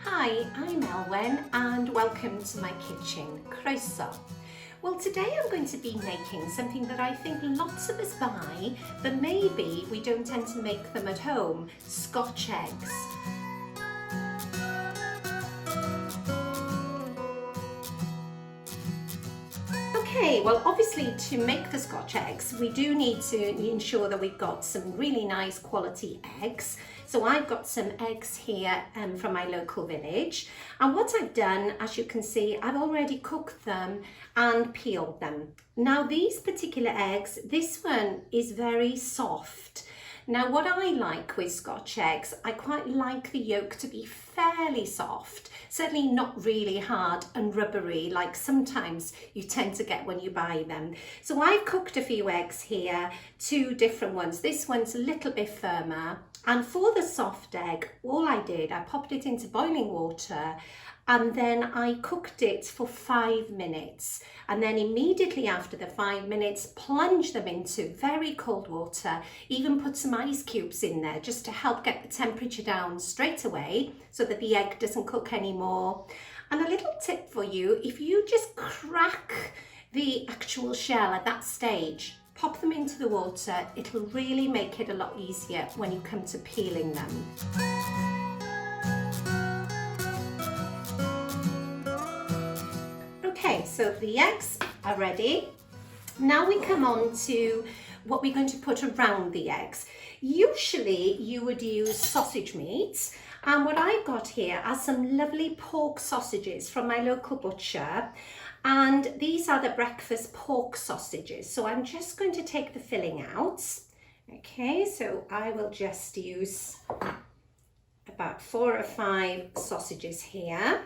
Hi, I'm Elwen and welcome to my kitchen, Croeso. Well, today I'm going to be making something that I think lots of us buy, but maybe we don't tend to make them at home, Scotch eggs. Okay, well obviously to make the Scotch eggs we do need to ensure that we've got some really nice quality eggs. So I've got some eggs here from my local village, and what I've done, as you can see, I've already cooked them and peeled them. Now these particular eggs, this one is very soft. Now what I like with Scotch eggs, I quite like the yolk to be fairly soft, certainly not really hard and rubbery like sometimes you tend to get when you buy them. So I've cooked a few eggs here, two different ones. This one's a little bit firmer, and for the soft egg, all I did, I popped it into boiling water and then I cooked it for 5 minutes, and then immediately after the 5 minutes plunged them into very cold water, even put some ice cubes in there just to help get the temperature down straight away so that the egg doesn't cook anymore. And a little tip for you, if you just crack the actual shell at that stage, pop them into the water, it'll really make it a lot easier when you come to peeling them. Okay, so the eggs are ready. Now we come on to what we're going to put around the eggs. Usually you would use sausage meat, and what I've got here are some lovely pork sausages from my local butcher, and these are the breakfast pork sausages. So I'm just going to take the filling out. Okay, so I will just use about 4 or 5 sausages here.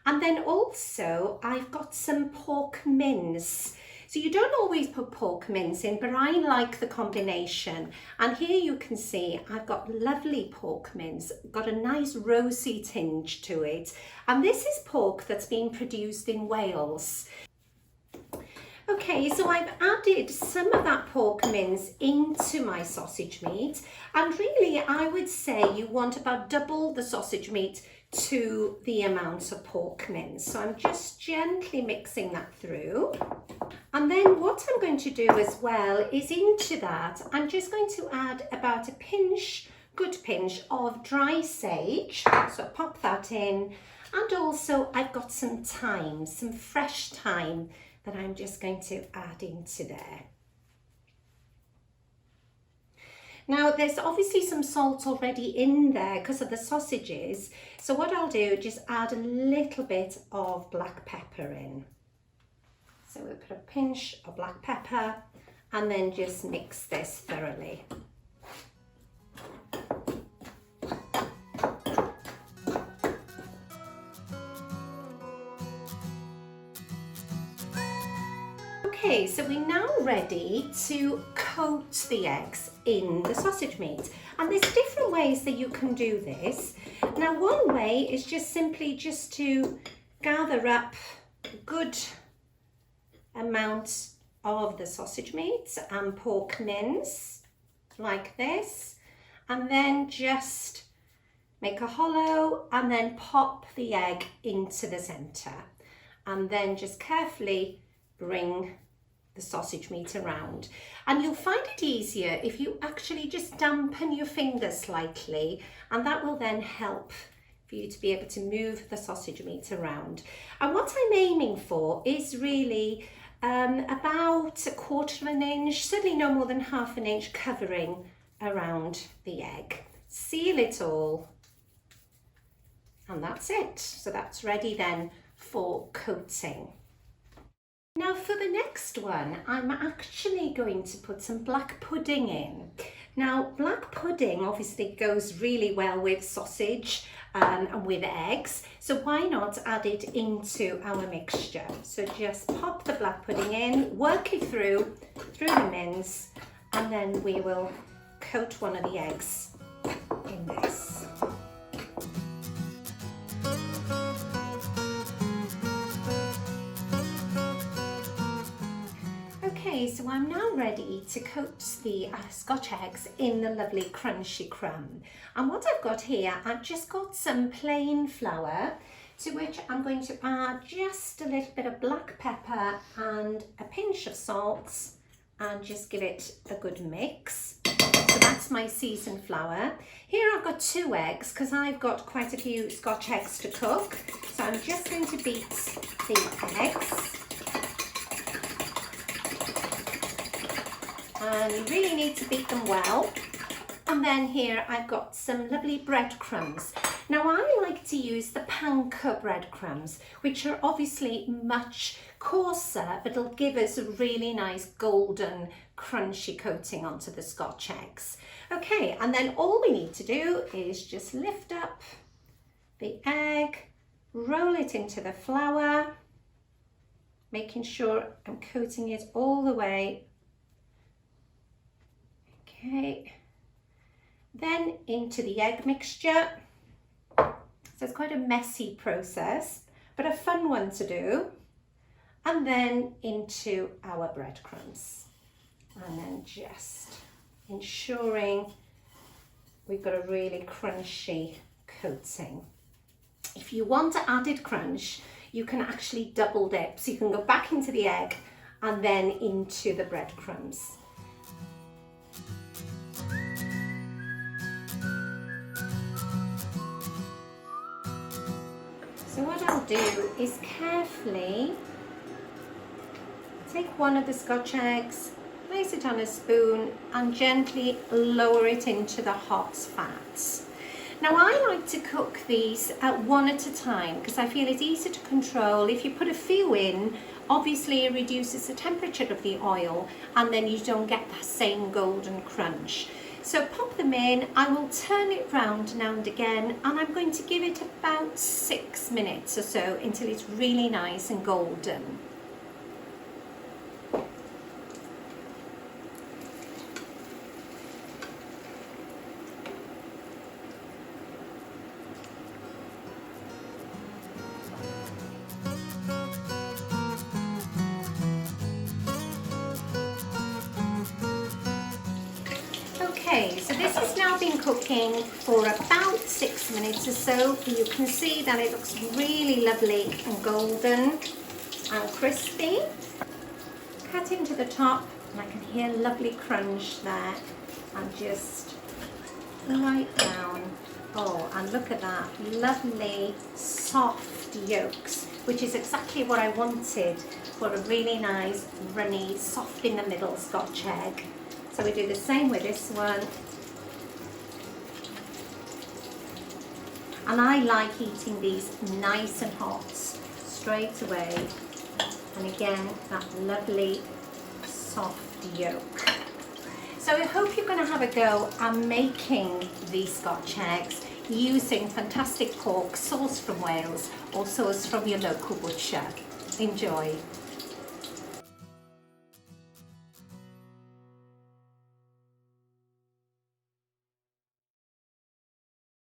And then also I've got some pork mince. So you don't always put pork mince in, but I like the combination. And here you can see I've got lovely pork mince, got a nice rosy tinge to it. And this is pork that's been produced in Wales. Okay, so I've added some of that pork mince into my sausage meat, and really I would say you want about double the sausage meat to the amount of pork mince. So I'm just gently mixing that through. And then what I'm going to do as well is into that, I'm just going to add about a pinch, good pinch of dry sage. So pop that in. And also I've got some thyme, some fresh thyme that I'm just going to add into there. Now there's obviously some salt already in there because of the sausages. So what I'll do, just add a little bit of black pepper in. So we'll put a pinch of black pepper and then just mix this thoroughly. Okay, so we're now ready to coat the eggs in the sausage meat. And there's different ways that you can do this. Now one way is just simply just to gather up a good amount of the sausage meat and pork mince like this, and then just make a hollow and then pop the egg into the center, and then just carefully bring the sausage meat around. And you'll find it easier if you actually just dampen your fingers slightly, and that will then help for you to be able to move the sausage meat around. And what I'm aiming for is really about 1/4 of an inch, certainly no more than 1/2 an inch covering around the egg. Seal it all, and that's it. So that's ready then for coating. Now for the next one, I'm actually going to put some black pudding in. Now black pudding obviously goes really well with sausage and with eggs, so why not add it into our mixture? So just pop the black pudding in, work it through the mince, and then we will coat one of the eggs in this. Okay, so I'm now ready to coat the Scotch eggs in the lovely crunchy crumb. And what I've got here, I've just got some plain flour, to which I'm going to add just a little bit of black pepper and a pinch of salt, and just give it a good mix. So that's my seasoned flour. Here I've got 2 eggs because I've got quite a few Scotch eggs to cook. So I'm just going to beat the eggs. And you really need to beat them well. And then here I've got some lovely breadcrumbs. Now I like to use the panko breadcrumbs, which are obviously much coarser, but it'll give us a really nice golden crunchy coating onto the Scotch eggs. Okay, and then all we need to do is just lift up the egg, roll it into the flour, making sure I'm coating it all the way. Okay, then into the egg mixture. So it's quite a messy process, but a fun one to do. And then into our breadcrumbs. And then just ensuring we've got a really crunchy coating. If you want added crunch, you can actually double dip. So you can go back into the egg and then into the breadcrumbs. So what I'll do is carefully take one of the Scotch eggs, place it on a spoon and gently lower it into the hot fats. Now I like to cook these one at a time because I feel it's easier to control. If you put a few in, obviously it reduces the temperature of the oil and then you don't get that same golden crunch. So pop them in, I will turn it round now and again, and I'm going to give it about 6 minutes or so until it's really nice and golden. Okay, so this has now been cooking for about 6 minutes or so. You can see that it looks really lovely and golden and crispy. Cut into the top and I can hear lovely crunch there, and just right down. Oh, and look at that, lovely soft yolks, which is exactly what I wanted for a really nice runny, soft in the middle Scotch egg. So we do the same with this one. And I like eating these nice and hot straight away. And again, that lovely soft yolk. So I hope you're going to have a go at making these Scotch eggs using fantastic pork sourced from Wales or sourced from your local butcher. Enjoy.